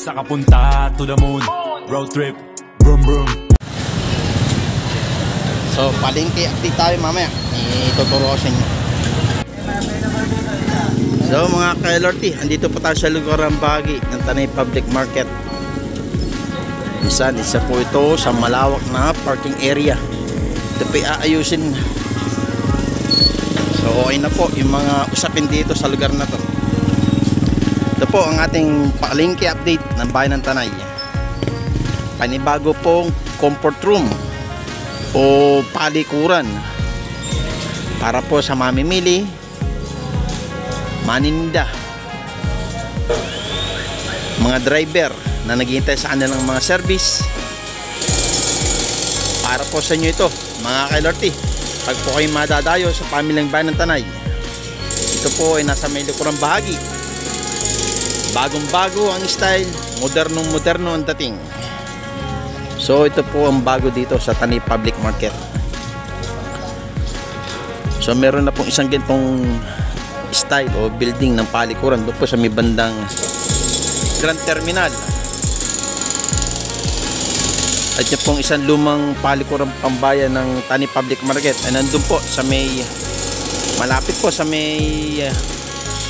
Sa kapunta to the moon, road trip, brum brum. So palengke update tayo mamaya, ituturo ko sa inyo. So mga ka-LRT, andito po tayo sa lugar ng bahagi ng Tanay Public Market. Isa po ito sa malawak na parking area. Ito po aayusin. So okay na po yung mga usapin dito sa lugar na to. Ito po ang ating palengke update ng bayan ng Tanay. Panibago pong comfort room o palikuran para po sa mamimili, maninda, mga driver na naghihintay sa kanilang mga service. Para po sa inyo ito mga ka-LRT, pag po kayo madadayo sa pamilyang bayan ng Tanay, ito po ay nasa may likurang bahagi. Bagong bago ang style, modernong moderno ang dating. So ito po ang bago dito sa Tanay Public Market. So meron na pong isang ganitong style o building ng palikuran doon po sa may bandang Grand Terminal. At yun pong isang lumang palikuran pambayan ng Tanay Public Market ay nandun po sa may malapit po sa may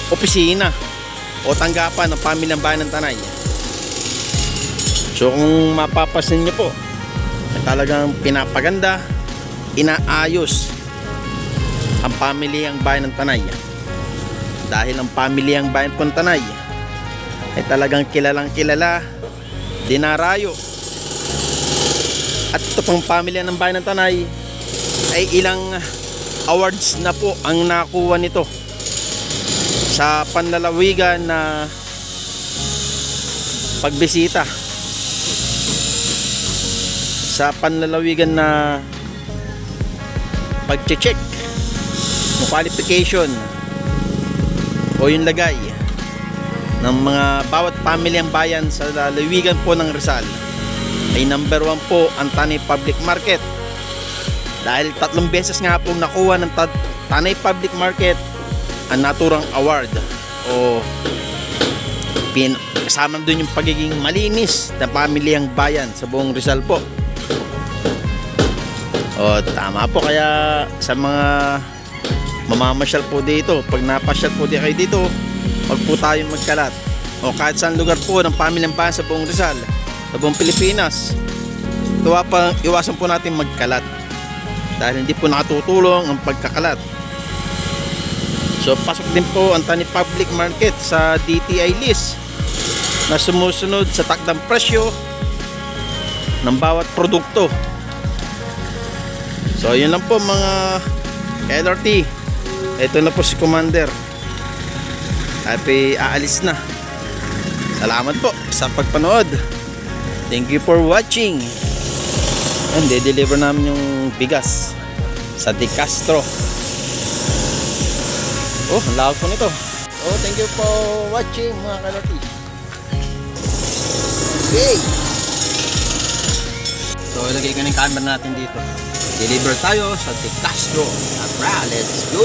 opisina o tanggapan ng pamilyang bayan ng Tanay. So kung mapapasin nyo po, ay talagang pinapaganda, inaayos ang pamilyang bayan ng Tanay. Dahil ang pamilyang bayan po ng Tanay ay talagang kilalang kilala, dinarayo. At ito pong pamilya ng bayan ng Tanay ay ilang awards na po ang nakuha nito sa panlalawigan na pagbisita, sa panlalawigan na pag-check ng qualification o yung lagay ng mga bawat pamilyang bayan sa lalawigan po ng Rizal. Ay number 1 po ang Tanay Public Market, dahil 3 beses nga po nakuha ng Tanay Public Market ang naturang award o kasama doon yung pagiging malinis na pamilyang bayan sa buong Rizal po. O tama po, kaya sa mga mamamasyal po dito, pag napasyal po kayo dito, wag po tayong magkalat o kahit saan lugar po ng pamilyang bayan sa buong Rizal, sa buong Pilipinas. Iwasan po natin magkalat dahil hindi po nakatutulong ang pagkakalat. So pasok din po ang Tanay Public Market sa DTI list na sumusunod sa takdang presyo ng bawat produkto. So yun lang po mga LRT. Ito na po si Commander. Happy aalis na. Salamat po sa pagpanood. Thank you for watching. And de-deliver namin yung bigas sa De Castro. Oh, ang lawak po nito. Oh, thank you for watching mga kalati. Okay. So, ilagay ko ng camera natin dito. Deliver tayo sa De Castro. Tara, let's go!